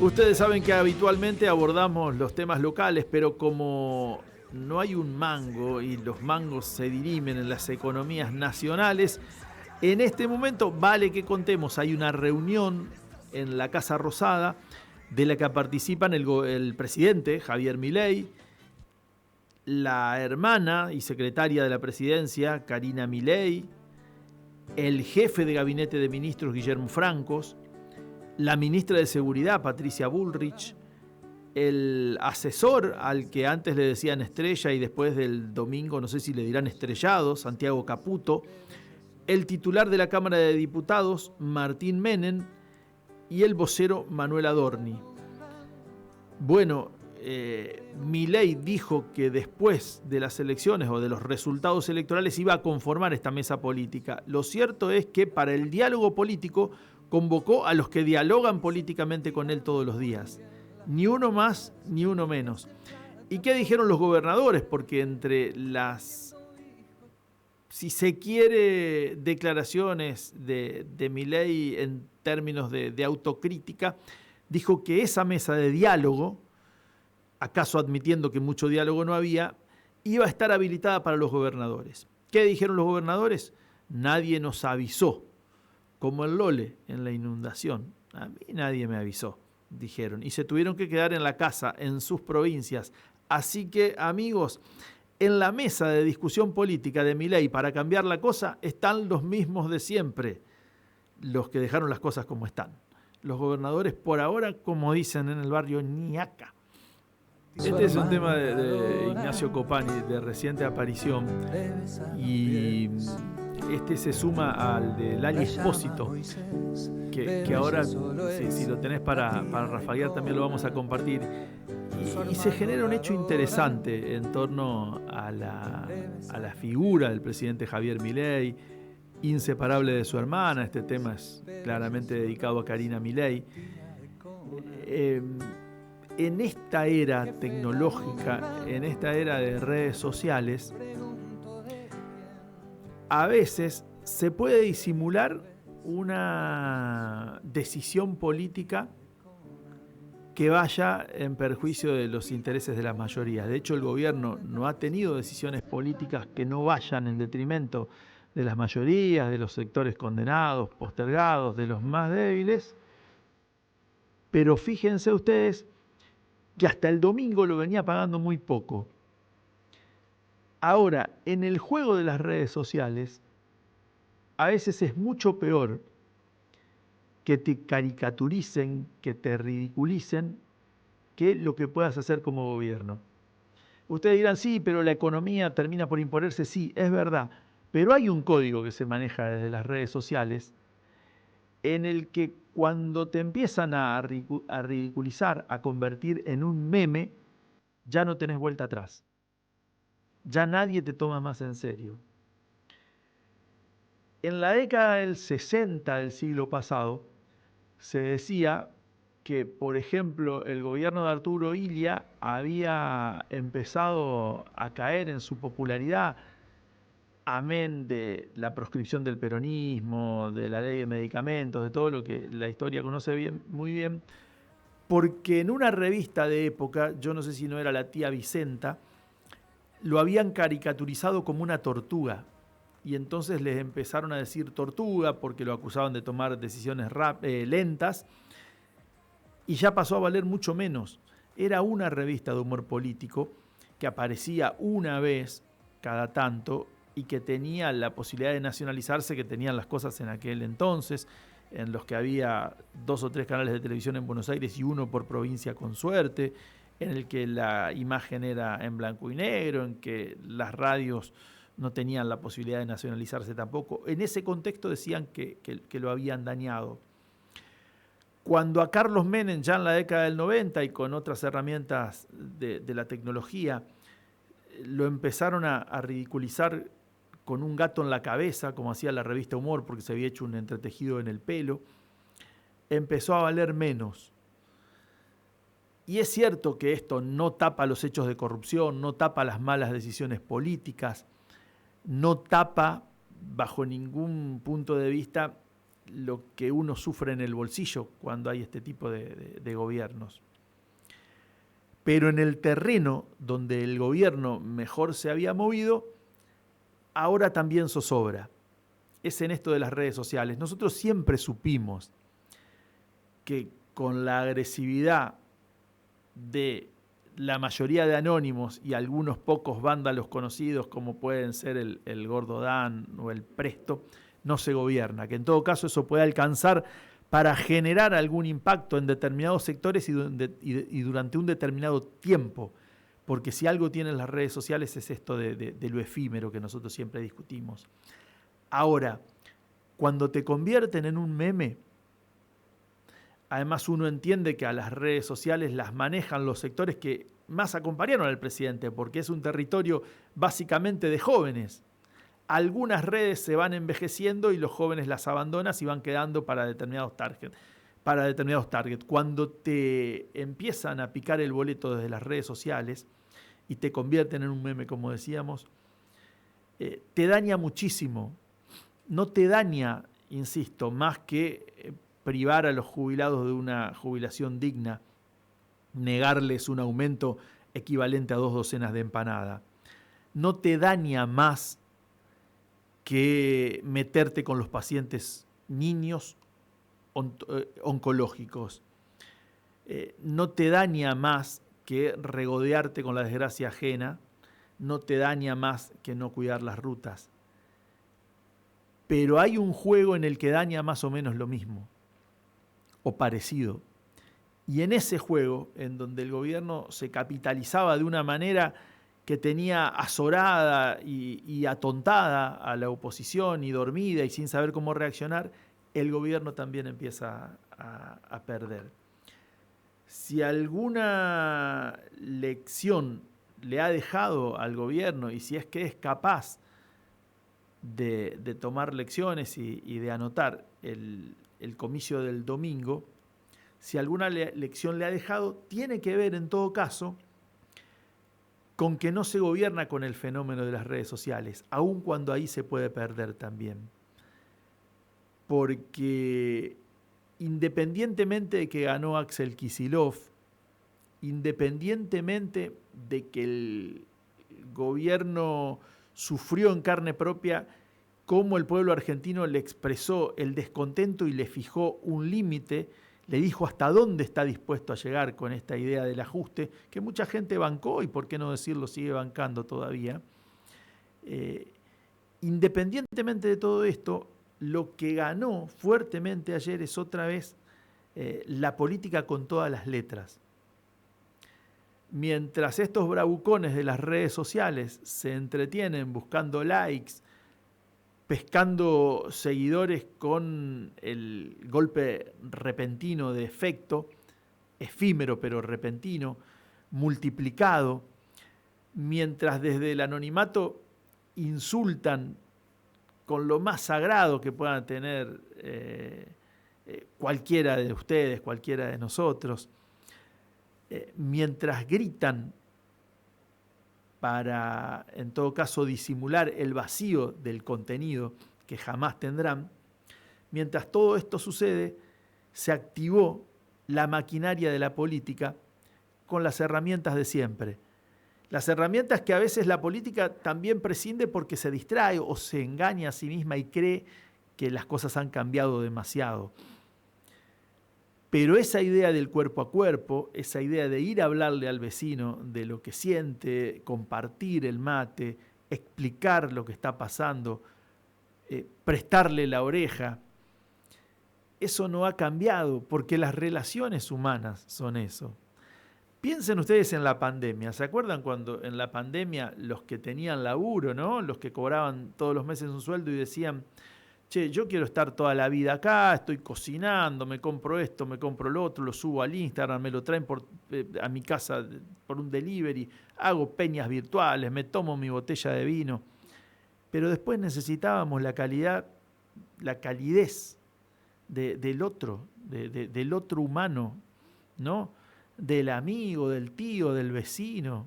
Ustedes saben que habitualmente abordamos los temas locales, pero como no hay un mango y los mangos se dirimen en las economías nacionales, en este momento vale que contemos, hay una reunión en la Casa Rosada de la que participan el presidente Javier Milei, la hermana y secretaria de la presidencia Karina Milei, el jefe de gabinete de ministros Guillermo Francos, la ministra de Seguridad Patricia Bullrich, el asesor al que antes le decían Estrella y después del domingo no sé si le dirán Estrellado, Santiago Caputo, el titular de la Cámara de Diputados Martín Menem y el vocero Manuel Adorni. Bueno, Milei dijo que después de las elecciones o de los resultados electorales iba a conformar esta mesa política. Lo cierto es que para el diálogo político convocó a los que dialogan políticamente con él todos los días. Ni uno más, ni uno menos. ¿Y qué dijeron los gobernadores? Porque entre las, si se quiere, declaraciones de Milei en términos de autocrítica, dijo que esa mesa de diálogo, acaso admitiendo que mucho diálogo no había, iba a estar habilitada para los gobernadores. ¿Qué dijeron los gobernadores? Nadie nos avisó, como el Lole en la inundación. A mí nadie me avisó, dijeron, y se tuvieron que quedar en la casa, en sus provincias. Así que, amigos, en la mesa de discusión política de Milei para cambiar la cosa están los mismos de siempre, los que dejaron las cosas como están. Los gobernadores, por ahora, como dicen en el barrio, ñaca. Este es un tema de Ignacio Copani, de reciente aparición, y este se suma al de Lali Espósito, que ahora, si lo tenés para rafaguear, también lo vamos a compartir. Y se genera un hecho interesante en torno a la figura del presidente Javier Milei, inseparable de su hermana. Este tema es claramente dedicado a Karina Milei. En esta era tecnológica, en esta era de redes sociales, a veces se puede disimular una decisión política que vaya en perjuicio de los intereses de las mayorías. De hecho, el gobierno no ha tenido decisiones políticas que no vayan en detrimento de las mayorías, de los sectores condenados, postergados, de los más débiles. Pero fíjense ustedes que hasta el domingo lo venía pagando muy poco. Ahora, en el juego de las redes sociales, a veces es mucho peor que te caricaturicen, que te ridiculicen, que lo que puedas hacer como gobierno. Ustedes dirán, sí, pero la economía termina por imponerse. Sí, es verdad, pero hay un código que se maneja desde las redes sociales en el que cuando te empiezan a ridiculizar, a convertir en un meme, ya no tenés vuelta atrás. Ya nadie te toma más en serio. En la década del 60 del siglo pasado, se decía que, por ejemplo, el gobierno de Arturo Illia había empezado a caer en su popularidad, amén de la proscripción del peronismo, de la ley de medicamentos, de todo lo que la historia conoce bien, muy bien, porque en una revista de época, yo no sé si no era La Tía Vicenta, lo habían caricaturizado como una tortuga. Y entonces les empezaron a decir tortuga porque lo acusaban de tomar decisiones lentas, y ya pasó a valer mucho menos. Era una revista de humor político que aparecía una vez cada tanto y que tenía la posibilidad de nacionalizarse, que tenían las cosas en aquel entonces, en los que había 2 o 3 canales de televisión en Buenos Aires y uno por provincia con suerte, en el que la imagen era en blanco y negro, en que las radios no tenían la posibilidad de nacionalizarse tampoco. En ese contexto decían que lo habían dañado. Cuando a Carlos Menem, ya en la década del 90 y con otras herramientas de la tecnología, lo empezaron a ridiculizar con un gato en la cabeza, como hacía la revista Humor, porque se había hecho un entretejido en el pelo, empezó a valer menos. Y es cierto que esto no tapa los hechos de corrupción, no tapa las malas decisiones políticas, no tapa bajo ningún punto de vista lo que uno sufre en el bolsillo cuando hay este tipo de gobiernos. Pero en el terreno donde el gobierno mejor se había movido, ahora también zozobra. Es en esto de las redes sociales. Nosotros siempre supimos que con la agresividad de la mayoría de anónimos y algunos pocos vándalos conocidos como pueden ser el Gordo Dan o el Presto, no se gobierna, que en todo caso eso puede alcanzar para generar algún impacto en determinados sectores y durante un determinado tiempo, porque si algo tienen las redes sociales es esto de lo efímero que nosotros siempre discutimos. Ahora, cuando te convierten en un meme, además uno entiende que a las redes sociales las manejan los sectores que más acompañaron al presidente, porque es un territorio básicamente de jóvenes. Algunas redes se van envejeciendo y los jóvenes las abandonan y van quedando para determinados targets. Cuando te empiezan a picar el boleto desde las redes sociales y te convierten en un meme, como decíamos, te daña muchísimo. No te daña, insisto, más que privar a los jubilados de una jubilación digna, negarles un aumento equivalente a 2 docenas de empanada. No te daña más que meterte con los pacientes niños oncológicos. No te daña más que regodearte con la desgracia ajena. No te daña más que no cuidar las rutas. Pero hay un juego en el que daña más o menos lo mismo, o parecido. Y en ese juego, en donde el gobierno se capitalizaba de una manera que tenía azorada y atontada a la oposición y dormida y sin saber cómo reaccionar, el gobierno también empieza a perder. Si alguna lección le ha dejado al gobierno y si es que es capaz de tomar lecciones y de anotar el comicio del domingo, si alguna lección le ha dejado, tiene que ver en todo caso con que no se gobierna con el fenómeno de las redes sociales, aun cuando ahí se puede perder también. Porque independientemente de que ganó Axel Kicillof, independientemente de que el gobierno sufrió en carne propia cómo el pueblo argentino le expresó el descontento y le fijó un límite, le dijo hasta dónde está dispuesto a llegar con esta idea del ajuste, que mucha gente bancó y por qué no decirlo sigue bancando todavía. Independientemente de todo esto, lo que ganó fuertemente ayer es otra vez la política con todas las letras. Mientras estos bravucones de las redes sociales se entretienen buscando likes, pescando seguidores con el golpe repentino de efecto, efímero pero repentino, multiplicado, mientras desde el anonimato insultan con lo más sagrado que puedan tener cualquiera de ustedes, cualquiera de nosotros, mientras gritan para, en todo caso, disimular el vacío del contenido que jamás tendrán, mientras todo esto sucede, se activó la maquinaria de la política con las herramientas de siempre. Las herramientas que a veces la política también prescinde porque se distrae o se engaña a sí misma y cree que las cosas han cambiado demasiado. Pero esa idea del cuerpo a cuerpo, esa idea de ir a hablarle al vecino de lo que siente, compartir el mate, explicar lo que está pasando, prestarle la oreja, eso no ha cambiado porque las relaciones humanas son eso. Piensen ustedes en la pandemia. ¿Se acuerdan cuando en la pandemia los que tenían laburo, ¿no? Los que cobraban todos los meses un sueldo y decían, che, yo quiero estar toda la vida acá, estoy cocinando, me compro esto, me compro lo otro, lo subo al Instagram, me lo traen a mi casa por un delivery, hago peñas virtuales, me tomo mi botella de vino. Pero después necesitábamos la calidez del otro, del otro humano, ¿no? Del amigo, del tío, del vecino,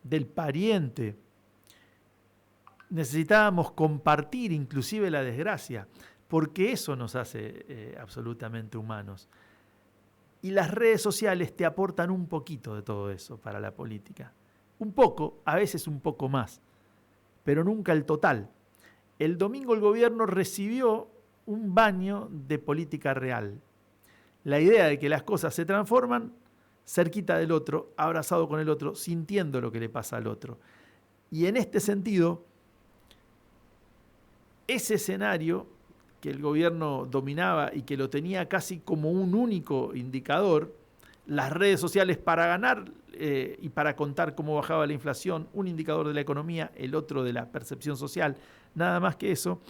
del pariente. Necesitábamos compartir inclusive la desgracia, porque eso nos hace absolutamente humanos. Y las redes sociales te aportan un poquito de todo eso para la política. Un poco, a veces un poco más, pero nunca el total. El domingo el gobierno recibió un baño de política real. La idea de que las cosas se transforman cerquita del otro, abrazado con el otro, sintiendo lo que le pasa al otro. Y en este sentido, ese escenario que el gobierno dominaba y que lo tenía casi como un único indicador, las redes sociales para ganar y para contar cómo bajaba la inflación, un indicador de la economía, el otro de la percepción social, nada más que eso,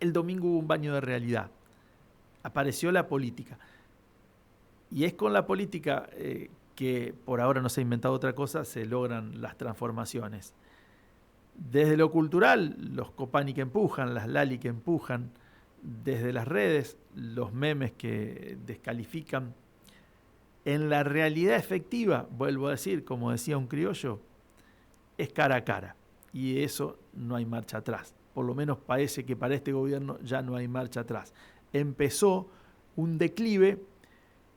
el domingo hubo un baño de realidad. Apareció la política. Y es con la política que por ahora no se ha inventado otra cosa, se logran las transformaciones. Desde lo cultural, los Copani que empujan, las Lali que empujan, desde las redes, los memes que descalifican. En la realidad efectiva, vuelvo a decir, como decía un criollo, es cara a cara. Y de eso no hay marcha atrás. Por lo menos parece que para este gobierno ya no hay marcha atrás. Empezó un declive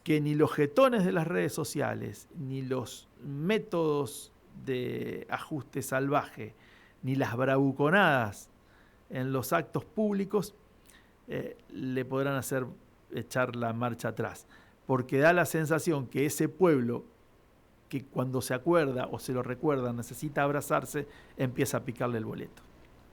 que ni los jetones de las redes sociales, ni los métodos de ajuste salvaje, ni las bravuconadas en los actos públicos le podrán hacer echar la marcha atrás. Porque da la sensación que ese pueblo, que cuando se acuerda o se lo recuerda necesita abrazarse, empieza a picarle el boleto.